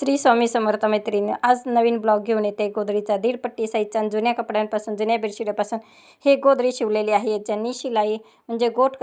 श्री स्वामी समर्थ मैत्रिणी, आज नवीन ब्लॉग घेऊन येते. गोदरीचा 1.5 पट्टी साईजचा जुन्या कपड्यांपासून, जुन्या बेडशीटपासून हे गोदरी शिवलेली आहे. ज्यांनी शिलाई म्हणजे गोट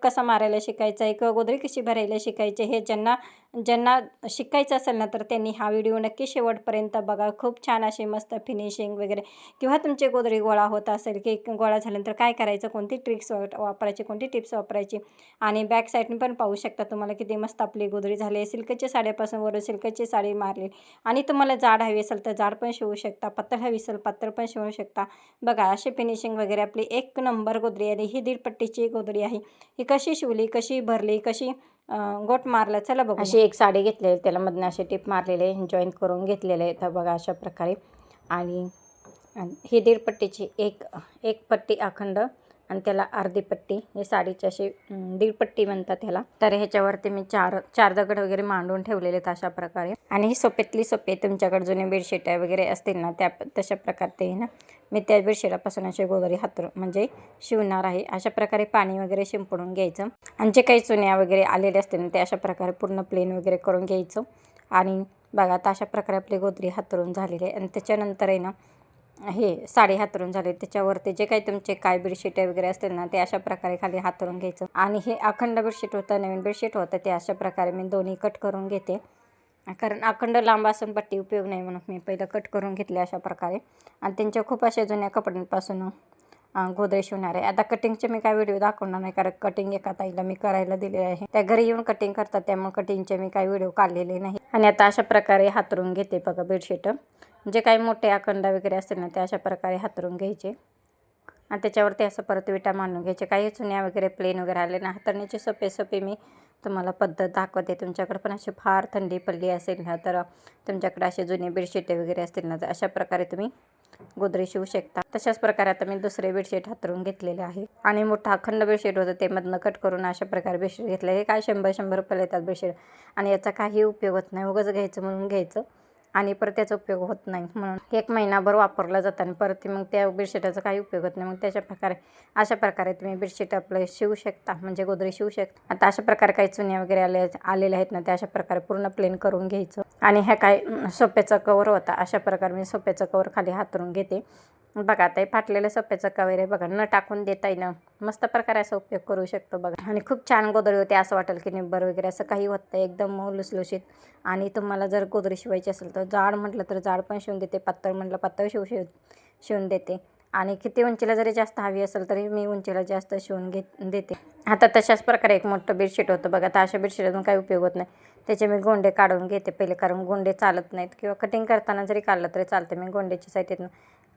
कसा मारायला शिकायचा आहे किंवा गोदरी कशी भरायला शिकायची हे ज्यांना शिकायचं असेल ना, तर त्यांनी हा व्हिडिओ नक्की शेवटपर्यंत बघा. खूप छान अशी मस्त फिनिशिंग वगैरे, किंवा तुमचे गोदरी गोळा होत असेल की गोळा झाल्यानंतर काय करायचं, कोणती ट्रिक्स वापरायची, कोणती टिप्स वापरायची. आणि बॅक साईडने पण पाहू शकता तुम्हाला किती मस्त आपली गोदरी झाली आहे. सिल्कच्या साड्यापासून वरून सिल्कची साडी मारली. आणि तुम्हाला जाड हवी असेल तर जाड पण शिवू शकता, पातळ हवी असेल पातळ पण शिवू शकता. बघा अशी फिनिशिंग वगैरे आपली एक नंबर गोदरी आहे. ही 1.5 पट्टीची गोदरी आहे. ही कशी शिवली, कशी भरली, कशी गोट मारला, चला बघू. अशी एक साडी घेतलेली, त्याला मधनं असे टिप मारलेले, जॉईन करून घेतलेले आहेत बघा अशा प्रकारे. आणि ही 1.5 पट्टीची एक पट्टी अखंड आणि त्याला अर्धी पट्टी, हे साडीची अशी 1.5 पट्टी म्हणतात ह्याला. तर ह्याच्यावरती मी चार दगड वगैरे मांडून ठेवलेले आहेत अशा प्रकारे. आणि ही सोप्यातली सोपे तुमच्याकडे जुने बेडशीट वगैरे असतील ना, तशा प्रकारे ना मी त्या बेडशीटापासून अशी गोदरी म्हणजे शिवणार आहे. अशा प्रकारे पाणी वगैरे शिंपडून घ्यायचं आणि जे काही चुन्या वगैरे आलेले असतील ना ते अशा प्रकारे पूर्ण प्लेन वगैरे करून घ्यायचं. आणि बघा आता अशा प्रकारे आपली गोदरी हातरून झालेली आहे. आणि त्याच्यानंतर आहे ना हे साडी हातरून झाले, त्याच्यावरती जे काही तुमचे काय बेडशीट वगैरे असतील ना ते अशा प्रकारे खाली हातरून घ्यायचं. आणि हे अखंड बेडशीट होतं, नवीन बेडशीट होतं, ते अशा प्रकारे मी दोन्ही कट करून घेते. कारण अखंड लांब असून पट्टी उपयोग नाही म्हणून मी पहिलं कट करून घेतले अशा प्रकारे. आणि त्यांच्या खूप अशा जुन्या कपड्यांपासून गोदरी शिवणार आहे. आता कटिंगचे मी काय व्हिडिओ दाखवणार नाही, कारण कटिंग एका ताईला मी करायला दिलेले आहे. त्या घरी येऊन कटिंग करतात, त्यामुळे कटिंगचे मी काही व्हिडिओ काढलेले नाही. आणि आता अशा प्रकारे हातरून घेते बघा बेडशीट. जे काही मोठे अखंड वगैरे असतील ना ते अशा प्रकारे हातरून घ्यायचे. आणि त्याच्यावरती असं परत विटा मांडून घ्यायचे. काही चुन्या वगैरे प्लेन वगैरे आले ना, हातरण्याचे सोपे मी तुम्हाला पद्धत दाखवते. तुमच्याकडे पण अशी फार थंडी पडली असेल ना, तर तुमच्याकडे असे जुने बेडशीट वगैरे असतील ना, तर अशा प्रकारे तुम्ही गोदरी शिवू शकता. तशाच प्रकारे आता मी दुसरे बेडशीट हातरून घेतलेले आहे. आणि मोठा अखंड बेडशीट होतं ते मधनं कट करून अशा प्रकारे बेडशीट घेतलं. हे काय 100 रुपयाला येतात बेडशीट. आणि याचा काही उपयोग होत नाही, उगाच घ्यायचं म्हणून घ्यायचं आणि परत त्याचा उपयोग होत नाही. म्हणून 1 महिनाभर वापरला जातं आणि परत मग त्या बेडशीटाचा काही उपयोग होत नाही. मग अशा प्रकारे तुम्ही बेडशीट आपलं शिवू शकता, म्हणजे गोदरी शिवू शकता. आता अशा प्रकारे काही चुन्या वगैरे आलेल्या आहेत ना, त्या अशा प्रकारे पूर्ण प्लेन करून घ्यायचं. आणि ह्या काय सोप्याचा कवर होता, अशा प्रकारे मी सोप्याचा कवर खाली हातरून घेते. बघा आता हे फाटलेलं सोप्याचं कवर आहे बघा, न टाकून देता येईन मस्त प्रकारे असा उपयोग करू शकतो बघा. आणि खूप छान गोदरी होते, असं वाटेल की निब्बर वगैरे असं काही होत नाही, एकदम लुसलुशीत. आणि तुम्हाला जर गोदरी शिवायची असेल तर जाड म्हटलं तर जाड पण शिवून देते, पातळ म्हटलं पातळ शिवून देते. आणि किती उंचीला जरी जास्त हवी असेल तरी मी उंचीला जास्त शिवून देते. आता तशाच प्रकारे एक मोठं बेडशीट होतं बघा, तर अशा बेडशीटमधून काही उपयोग होत नाही, त्याचे मी गोंडे काढून घेते पहिले, कारण गोंडे चालत नाहीत किंवा कटिंग करताना जरी काढलं तरी चालतं. मी गोंड्याची साईडनं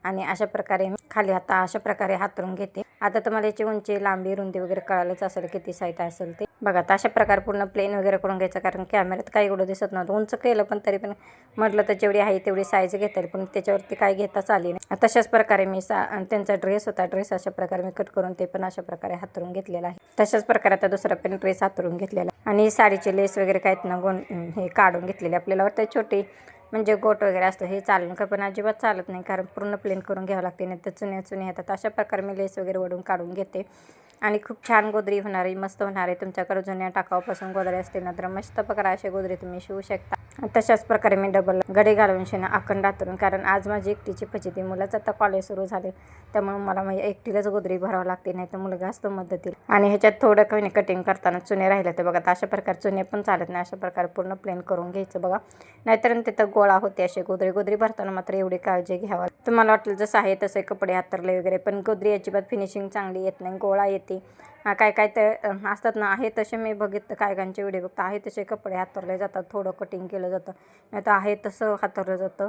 आणि अशा प्रकारे खाली आता अशा प्रकारे हातरून घेते. आता तुम्हाला याची उंची लांबी रुंदी वगैरे कळालंच असेल किती साईज असेल ते बघा. आता अशा प्रकारे पूर्ण प्लेन वगैरे करून घ्यायचं, कारण कॅमेऱ्यात काही एवढं दिसत नव्हतं. उंच केलं पण तरी पण म्हटलं तर जेवढी आहे तेवढी साईज घेता येईल, पण त्याच्यावरती काय घेताच आली नाही. तशाच प्रकारे मी त्यांचा ड्रेस होता, ड्रेस अशा प्रकारे मी कट करून ते पण अशा प्रकारे हातरून घेतलेला आहे. तशाच प्रकारे आता दुसरा पण ड्रेस हातरून घेतलेला. आणि साडीचे लेस वगैरे काय ना हे काढून घेतलेले. आपल्याला वाटतं छोटी म्हणजे गोट वगैरे असतं, हे चालून का पण अजिबात चालत नाही, कारण पूर्ण प्लेन करून घ्यावं लागते, नाही तर चुन्या येतात. अशा प्रकारे मी लेस वगैरे वडून काढून घेते. आणि खूप छान गोदरी होणार आहे, मस्त होणार आहे. तुमच्याकडे जुन्या टाकाऊपासून गोदरी असतील ना, तर मस्त प्रकारे अशी गोदरी तुम्ही शिवू शकता. तशाच प्रकारे मी डबल गडी घालून शिवणं अखंड हातरून, कारण आज माझी एकटीची फजिती. मुलाचं आता कॉलेज सुरू झाले, त्यामुळे मला माझ्या एकटीलाच गोदरी भरावं लागते, नाही तर मुलगा असतो मदतीला. आणि ह्याच्यात थोडं काही कटिंग करताना चुने राहिले तर बघा, अशा प्रकारे चुने पण चालत नाही, अशा प्रकारे पूर्ण प्लेन करून घ्यायचं बघा, नाहीतर तिथं गोळा होते असे. गोदरी भरताना मात्र एवढी काळजी घ्यावी. तुम्हाला वाटेल जसं आहे तसे कपडे हातरले वगैरे, पण गोदरी अजिबात फिनिशिंग चांगली येत नाही, गोळा येते. काय तर असतात ना, आहे तसे मी बघितलं, कायकांचे व्हिडिओ बघता आहे तसे कपडे हातरले जातात, थोडं कटिंग केलं जातं, नाही तर आहे तसं हातरलं जातं.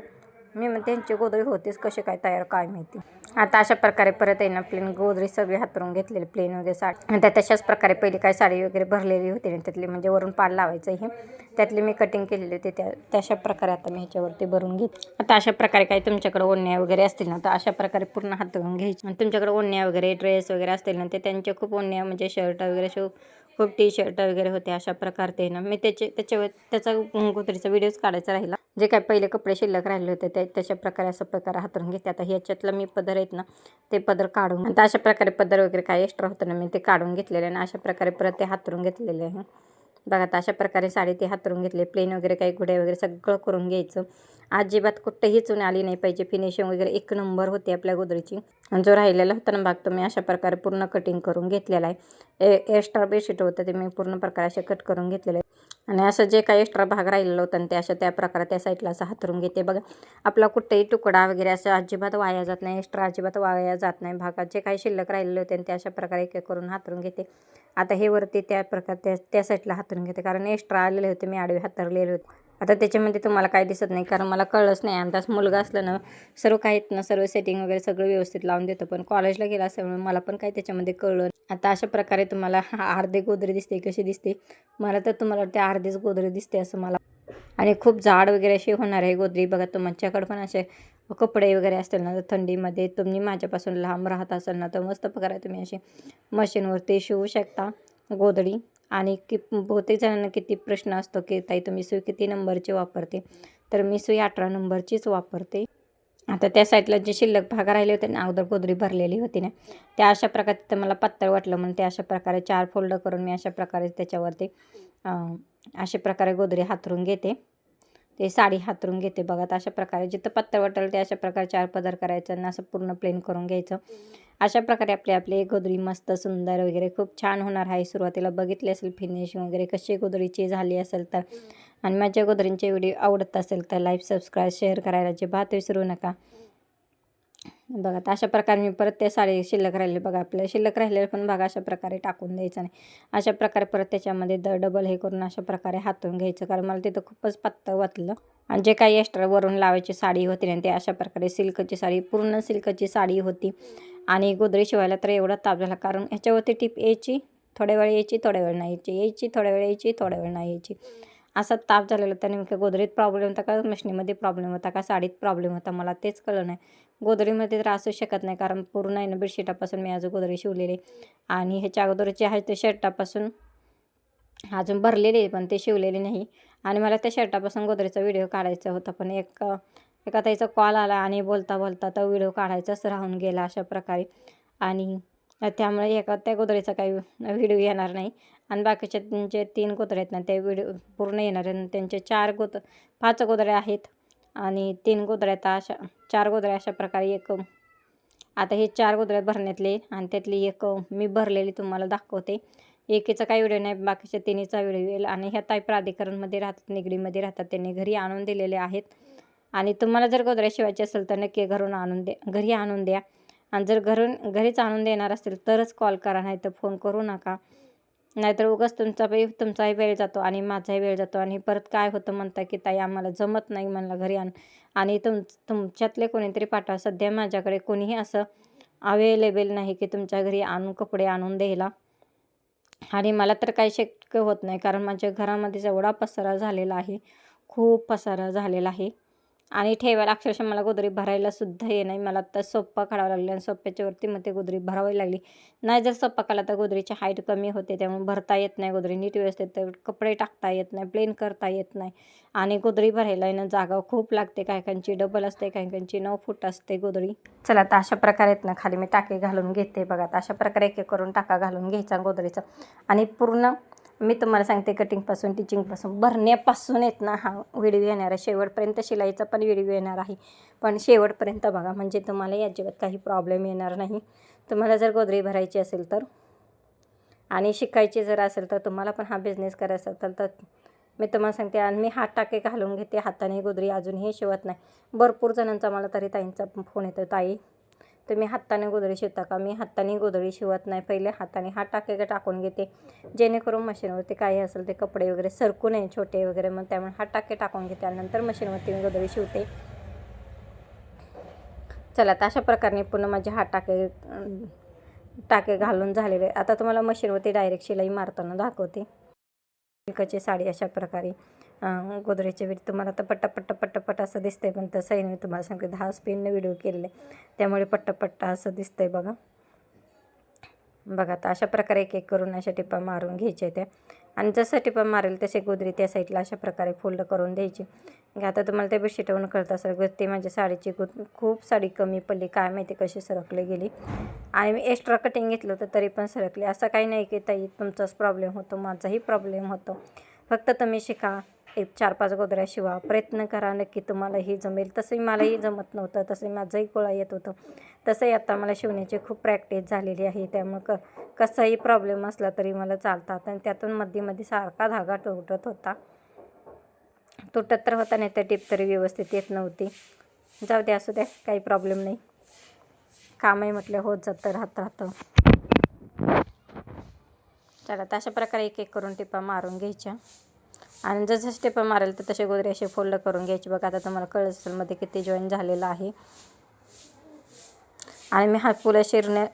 मी म्हणते त्यांची गोदरी होतीच कशी काय तयार काय माहिती. आता अशा प्रकारे परत आहे ना प्लेन गोदरी सगळी हातरून घेतलेली, प्लेन वगैरे साडी. आणि तशाच प्रकारे पहिली काय साडी वगैरे भरलेली होती ना, त्यातली म्हणजे वरून पाड लावायचं हे, त्यातली मी कटिंग केलेली होती. तशा प्रकारे आता मी ह्याच्यावरती भरून घेते. आता अशा प्रकारे काही तुमच्याकडे ओढण्या वगैरे असतील ना, तर अशा प्रकारे पूर्ण हातरून घ्यायची. तुमच्याकडे ओढण्या वगैरे ड्रेस वगैरे असतील ना, ते त्यांचे खूप ओढण्या म्हणजे शर्ट वगैरे खूप टी शर्ट वगैरे होते अशा प्रकारे. ते ना मी त्याचा गोदरीचा व्हिडिओच काढायचा राहिला. जे काय पहिले कपडे शिल्लक राहिले होते ते तशा प्रकारे असं प्रकारे हातरून घेते. आता ह्याच्यातलं मी पदर आहेत ना, ते पदर काढून, आता अशा प्रकारे पदर वगैरे काय एक्स्ट्रा होतं ना, मी ते काढून घेतलेले आणि अशा प्रकारे परत ते हातरून घेतलेले आहे. बघा आता अशा प्रकारे साडी ते हातरून घेतले. प्लेन वगैरे काही गुड्या वगैरे सगळं करून घ्यायचं. अजिबात कुठंही चून आली नाही पाहिजे. फिनिशिंग वगैरे एक नंबर होते आपल्या गोदरीची. आणि जो राहिलेला होता ना भाग तो मी अशा प्रकारे पूर्ण कटिंग करून घेतलेला आहे. एक्स्ट्रा बेडशीट होतं ते मी पूर्ण प्रकारे असे कट करून घेतलेले आहे. आणि असं जे काही एक्स्ट्रा भाग राहिलेलं होतं आणि ते अशा त्या प्रकारे त्या साईडला असं हातरून घेते. बघा आपला कुठेही तुकडा वगैरे असं अजिबात वाया जात नाही. एक्स्ट्रा अजिबात वाया जात नाही. भागात जे काही शिल्लक राहिलेले होते आणि ते अशा प्रकारे एक एक करून हातरून घेते. आता हे वरती त्या प्रकारे त्या साईडला हातरून घेते, कारण एक्स्ट्रा आलेले होते मी आडवे हातरलेले होते. आता त्याच्यामध्ये तुम्हाला काय दिसत नाही, कारण मला कळलंच नाही. अंदाज मुलगा असलं ना सर्व काही ना सर्व सेटिंग वगैरे सगळं व्यवस्थित लावून देतो, पण कॉलेजला गेला असल्यामुळे मला पण काही त्याच्यामध्ये कळलं. आता अशा प्रकारे तुम्हाला अर्धे गोदरी दिसते. कशी दिसते मला तर तुम्हाला वाटते अर्धीच गोदरी दिसते असं मला. आणि खूप जाड वगैरे अशी होणार आहे गोदरी. बघा तुमच्याकडे पण असे कपडे वगैरे असतील ना तर थंडीमध्ये तुम्ही माझ्यापासून लांब राहत असाल ना तर मस्त प्रकारे तुम्ही असे मशीनवरती शिवू शकता गोदडी. आणि बहुतेक जणांना किती प्रश्न असतो की ताई तुम्ही सुई किती नंबरची वापरते, तर मी सुई 18 नंबरचीच वापरते. आता त्या साईडला जे शिल्लक भाग राहिले होते ना अगोदर गोदरी भरलेली होती ना त्या अशा प्रकारे तिथं मला पातळ वाटलं म्हणून ते अशा प्रकारे 4 फोल्ड करून मी अशा प्रकारे त्याच्यावरती अशा प्रकारे गोदरी हातरून घेते. ते साडी हातरून घेते. बघा तर अशा प्रकारे जिथं पातळ वाटेल ते अशा प्रकारे 4 पदर करायचं आणि असं पूर्ण प्लेन करून घ्यायचं. अशा प्रकारे आपली गोदरी मस्त सुंदर वगैरे खूप छान होणार आहे. सुरुवातीला बघितली असेल फिनिशिंग वगैरे कशी गोदरीची झाली असेल तर, आणि माझ्या गोदरींचे व्हिडिओ आवडत असेल तर लाईक सबस्क्राईब शेअर करायला अजिबात विसरू नका. बघा तर अशा प्रकारे मी परत त्या साडी शिल्लक राहिले बघा आपल्याला शिल्लक राहिलेलं पण बघा अशा प्रकारे टाकून द्यायचं नाही. अशा प्रकारे परत त्याच्यामध्ये डबल हे करून अशा प्रकारे हातून घ्यायचं, कारण मला तिथं खूपच पातळ वाटलं. आणि जे काही एक्स्ट्रा वरून लावायची साडी होती ना ते अशा प्रकारे सिल्कची साडी पूर्ण सिल्कची साडी होती. आणि गोदरी शिवायला तर एवढा ताप झाला, कारण ह्याच्यावरती टिप यायची थोड्या वेळ यायची थोड्या वेळ नाही यायची थोड्या वेळ यायची थोड्या वेळ नाही यायची. असा ताप झालेला तर नेमकं गोदरीत प्रॉब्लेम होता का मशिनीमध्ये प्रॉब्लेम होता का साडीत प्रॉब्लेम होता मला तेच कळलं नाही. गोदरीमध्ये तर असू शकत नाही, कारण पूर्ण आहे ना बेडशीटापासून मी अजून गोदरी शिवलेली. आणि ह्याच्या अगोदर जे आहे ते शर्टापासून अजून भरलेले पण ते शिवलेले नाही. आणि मला त्या शर्टापासून गोदरीचा व्हिडिओ काढायचा होता, पण एका ताईचा कॉल आला आणि बोलता बोलता तो व्हिडिओ काढायचाच राहून गेला अशा प्रकारे. आणि त्यामुळे त्या गोदरीचा काही व्हिडिओ येणार नाही. आणि बाकीच्या जे 3 गोदऱ्या आहेत ना ते व्हिडिओ पूर्ण येणार आहे. त्यांचे 5 गोदऱ्या आहेत आणि 3 गोदऱ्या आता अशा 4 गोदऱ्या अशा प्रकारे आता हे 4 गोदऱ्या भरण्यातले आणि त्यातली एक मी भरलेली तुम्हाला दाखवते. एकीचा काही व्हिडिओ नाही, बाकीच्या 3चा व्हिडिओ येईल. आणि ह्या ताई प्राधिकरणमध्ये राहतात, निगडीमध्ये राहतात, त्यांनी घरी आणून दिलेले आहेत. आणि तुम्हाला जर गोदऱ्या शिवायची असेल तर नक्की घरी आणून द्या. आणि जर घरीच आणून देणार असेल तरच कॉल करा, नाही तर फोन करू नका. नाहीतर उगाच तुमचाही वेळ जातो आणि माझाही वेळ जातो. आणि परत काय होतं म्हणता की ताई आम्हाला जमत नाही म्हणलं घरी आणि तुमच्यातले कोणीतरी पाठवा. सध्या माझ्याकडे कोणीही असं अवेलेबल नाही की तुमच्या घरी कपडे आणून द्यायला. आणि मला तर काही शक्य होत नाही, कारण माझ्या घरामध्ये जेवढा पसारा झालेला आहे, खूप पसारा झालेला आहे. आणि ठेवायला अक्षरशः मला गोदरी भरायला सुद्धा ये नाही. मला आता सोप्पा काढावा लागला आणि सोप्याच्यावरती मग ते गोदरी भरावी लागली. नाही जर सोप्पा काढला तर गोदरीची हाईट कमी होते, त्यामुळे भरता येत नाही गोदरी नीट व्यवस्थित. तर कपडे टाकता येत नाही, प्लेन करता येत नाही. आणि गोदरी भरायला ना जागा खूप लागते. काहीकांची डबल असते, काहीकांची 9 फूट असते गोदरी. चला आता अशा प्रकारे आहेत ना खाली मी टाके घालून घेते. बघा आता अशा प्रकारे एक एक करून टाका घालून घ्यायचा गोदरीचा. आणि पूर्ण मी तुम्हाला सांगते कटिंगपासून टिचिंगपासून भरण्यापासून येत ना हा व्हिडिओ येणार आहे. शेवटपर्यंत शिलाईचा पण व्हिडिओ येणार आहे, पण शेवटपर्यंत बघा म्हणजे तुम्हाला अजिबात काही प्रॉब्लेम येणार नाही. तुम्हाला जर गोदरी भरायची असेल तर आणि शिकायची जर असेल तर तुम्हाला पण हा बिझनेस करायचा असेल तर मी तुम्हाला सांगते. आणि मी हात टाके घालून घेते, हाताने गोदरी अजूनही शिवत नाही. भरपूर जणांचा मला तरी ताईंचा फोन येतो, ताई तुम्ही हाताने गोदरी शिवता का? मी हाताने गोदरी शिवत नाही. पहिले हाताने हात टाके टाकून घेते, जेणेकरून मशीनवरती काही असेल ते कपडे वगैरे सरकू नये छोटे वगैरे, मग त्यामुळे हात टाके टाकून घेते आणि नंतर मशीनवरती मी गोदरी शिवते. चला तर अशा प्रकारे पुन्हा माझे हात टाके घालून झालेले. आता तुम्हाला मशीनवरती डायरेक्ट शिलाई मारताना दाखवते. सिल्कची साडी अशा प्रकारे गोदरीचे तुम्हाला तर पट्टापट्टा असं दिसतंय, पण तसंही नाही. तुम्हाला सांगते 10 स्पिनने व्हिडिओ केलेले, त्यामुळे पट्टापट्टा असं दिसतंय बघा. बघा आता अशा प्रकारे एक एक करून अशा टिपा मारून घ्यायच्या त्या. आणि जसं टिपा मारेल तसे गोदरी त्या साईडला अशा प्रकारे फोल्ड करून द्यायची. आता तुम्हाला त्या बेडशीटवरून कळत असेल ते माझ्या साडीची खूप साडी कमी पडली, काय माहिती कशी सरकली गेली. आणि मी एक्स्ट्रा कटिंग घेतलं होतं तरी पण सरकली. असं काही नाही की ताई तुमचाच प्रॉब्लेम होतो, माझाही प्रॉब्लेम होतो. फक्त तुम्ही शिका, एक 4-5 गोदऱ्या शिवा, प्रयत्न करा, नक्की तुम्हालाही जमेल. तसंही मलाही जमत नव्हतं, तसंही माझंही गोळा येत होतं. तसंही आता मला शिवण्याची खूप प्रॅक्टिस झालेली आहे, त्यामुळं कसाही प्रॉब्लेम असला तरी मला चालतात. आणि त्यातून मध्ये सारखा धागा तुटत होता. तुटत तर होता, नाही तर टीप तरी व्यवस्थित येत नव्हती. जाऊ द्या, असू द्या, काही प्रॉब्लेम नाही. कामही म्हटलं होत जातं, राहतं. चला, तर अशा प्रकारे एक एक करून टिपा मारून घ्यायच्या. आणि जसं टिपा मारेल तर तसे गोदरे असे फोल्ड करून घ्यायचे. बघा, आता तुम्हाला कळलं असेल मध्ये किती जॉईन झालेलं आहे. आणि मी हा फुलं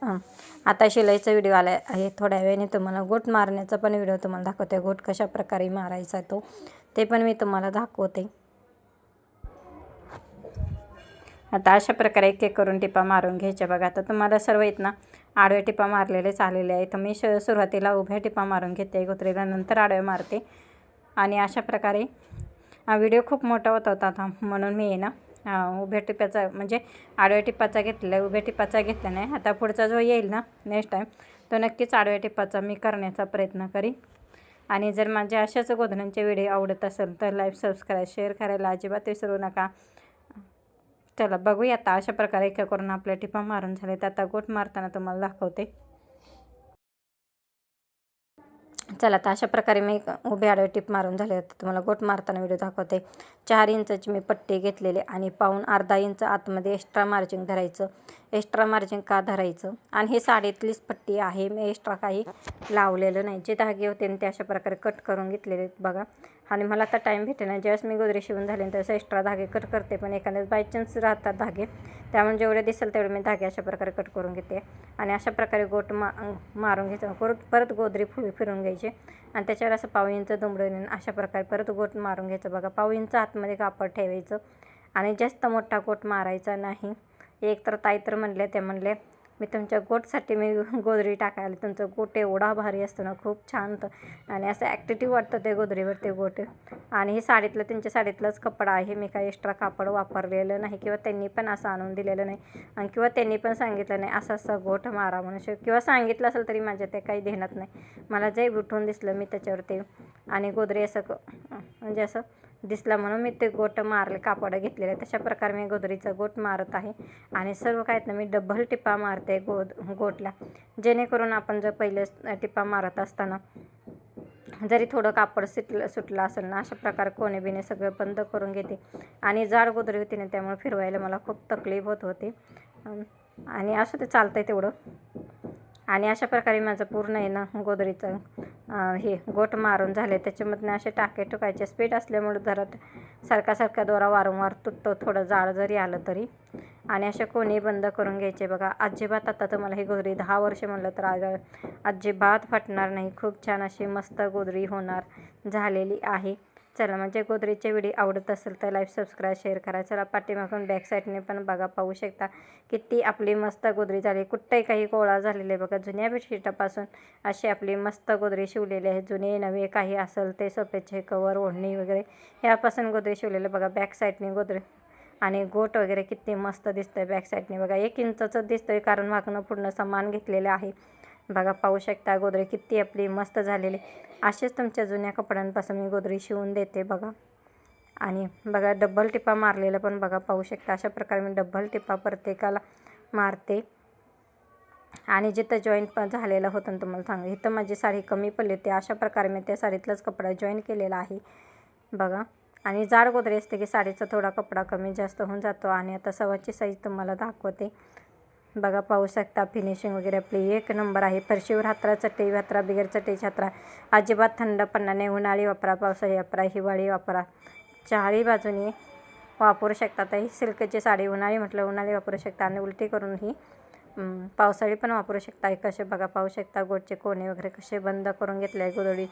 आता शिलाईचा व्हिडिओ आला आहे. थोड्या वेळाने तुम्हाला गोट मारण्याचा पण व्हिडिओ तुम्हाला दाखवते. गोट कशा प्रकारे मारायचा ते पण मी तुम्हाला दाखवते. आता अशा प्रकारे एक एक करून टिपा मारून घ्यायच्या. बघा, आता तुम्हाला सर्व इथनं आडव्या टिपा मारलेलेच आलेले आहेत. मी सुरुवातीला उभ्या टिपा मारून घेते गोदरीला, नंतर आडव्या मारते. आणि अशा प्रकारे व्हिडिओ खूप मोठा होत होता आता, म्हणून मी उभ्या टिपाचा म्हणजे आडव्या टिपाचा घेतला आहे, उभ्या टिपाचा घेतला नाही. आता पुढचा जो येईल ना नेक्स्ट टाईम, तो नक्कीच आडव्या टिपाचा मी करण्याचा प्रयत्न करीन. आणि जर माझ्या अशाच गोधड्यांचे व्हिडिओ आवडत असेल तर लाईक, सबस्क्राईब, शेअर करायला अजिबात विसरू नका. चला, बघूया आता. अशा प्रकारे एक करून आपल्या टिपा मारून झाले, तर आता गोट मारताना तुम्हाला दाखवते. चला, तर अशा प्रकारे मी उभे आडवे टिप मारून झाले, तर तुम्हाला गोट मारताना व्हिडिओ दाखवते. 4 इंचाची मी पट्टी घेतलेली आणि पाऊण अर्धा इंच आतमध्ये एक्स्ट्रा मार्जिंग धरायचं. एक्स्ट्रा मार्जिंग का धरायचं? आणि ही साडीतलीच पट्टी आहे, मी एक्स्ट्रा काही लावलेलं नाही. जे धागे होते ते अशा प्रकारे कट करून घेतलेले आहेत बघा. आणि मला आता टाईम भेटे ना, ज्यावेळेस मी गोदरी शिवून झाले तसं एक्स्ट्रा धागे कट करते, पण एखाद्याच बायचान्स राहतात धागे, त्यामुळे जेवढे दिसेल तेवढे मी धागे अशा प्रकारे कट करून घेते. आणि अशा प्रकारे गोट मारून घ्यायचं. परत गोदरी फिरून घ्यायची आणि त्याच्यावर असं पाव इंच दुमडून अशा प्रकारे परत गोट मारून घ्यायचं. बघा, पाव इंच आतमध्ये कापड ठेवायचं आणि जास्त मोठा गोट मारायचा नाही. एक तर ताई तर म्हणले, ते म्हणले मी तुमच्या गोटसाठी मी गोदरी टाकायला, तुमचं गोट एवढा भारी असतं ना, खूप छान होतं आणि असं ॲक्टिव्ह वाटतं ते गोदरीवर ते गोट. आणि हे साडीतलं त्यांच्या साडीतलंच कपडा आहे, मी काही एक्स्ट्रा कापड वापरलेलं नाही किंवा त्यांनी पण असं आणून दिलेलं नाही. आणि किंवा त्यांनी पण सांगितलं नाही असं गोट मारा म्हणून, किंवा सांगितलं असेल तरी माझ्या ते काही ध्यानात नाही. मला जे उठून दिसलं मी त्याच्यावर ते आणि गोदरी असं म्हणजे असं दिसलं म्हणून मी ते गोट मारले, कापड घेतलेले. तशा प्रकारे मी गोदरीचा गोट मारत आहे. आणि सर्व काय ना मी डबल टिपा मारते गोटला, जेणेकरून आपण जर पहिले टिपा मारत असताना जरी थोडं कापड सुटलं असेल ना, अशा प्रकारे कोणे बिने सगळं बंद करून घेते. आणि जाड गोदरी होती ना, त्यामुळे फिरवायला मला खूप तकलीफ होत होती. आणि असं ते चालतं आहे तेवढं. आणि अशा प्रकारे माझं पूर्ण ना गोदरीचं हे गोट मारून झाले. त्याच्यामधनं असे टाके ठोकायचे. स्पीड असल्यामुळे जरा सारखा दोरा वारंवार तुटतो, थोडं जाड जरी आलं तरी. आणि अशा कोणी बंद करून घ्यायचे. बघा, अजिबात आता तुम्हाला ही गोदरी 10 वर्ष म्हणलं तर अजिबात फाटणार नाही. खूप छान अशी मस्त गोदरी होणार झालेली आहे. चला, म्हणजे गोदरीचे व्हिडिओ आवडत असेल तर लाईक, सबस्क्राईब, शेअर करा. चला, पाठीमागून बॅक साईडने पण बघा, पाहू शकता किती आपली मस्त गोदरी झाली. कुठेही काही गोळा झालेले बघा. जुन्या बेडशीटापासून अशी आपली मस्त गोदरी शिवलेली आहे. जुने नवे काही असेल ते सोफ्याचे कवर, ओढणी वगैरे ह्यापासून गोदरी शिवलेलं बघा. बॅक साईडने गोदरी आणि गोट वगैरे किती मस्त दिसतंय बॅक साईडने बघा. 1 इंचाचं दिसतोय, कारण मागणं पूर्ण समान घेतलेलं आहे बघा. पाहू शकता गोदरी किती आपली मस्त झालेली. असेच तुमच्या जुन्या कपड्यांपासून मी गोदरी शिवून देते बघा. आणि बघा, डबल टिपा मारलेलं पण बघा, पाहू शकता. अशा प्रकारे मी डबल टिपा प्रत्येकाला मारते. आणि जिथं जॉईंट पण झालेलं होतं तुम्हाला सांगा, इथं माझी साडी कमी पडली होती, अशा प्रकारे मी त्या साडीतलाच कपडा जॉईन केलेला आहे बघा. आणि जाड गोदरी असते की साडीचा थोडा कपडा कमी जास्त होऊन जातो. आणि आता सव्वाची साईज तुम्हाला दाखवते बघा. पाहू शकता फिनिशिंग वगैरे आपली 1 नंबर आहे. फरशीवर हातरा, चटई वापरा, बिगर चटईची हातरा, अजिबात थंडपणा नाही. उन्हाळी वापरा, पावसाळी वापरा, हिवाळी वापरा, चारही बाजूनी वापरू शकता. ही सिल्कची साडी उन्हाळी म्हटलं उन्हाळी वापरू शकता आणि उलटी करून ही पावसाळी पण वापरू शकता. कसे बघा, पाहू शकता गोटचे कोणे वगैरे कसे बंद करून घेतले आहे गोदडीचे.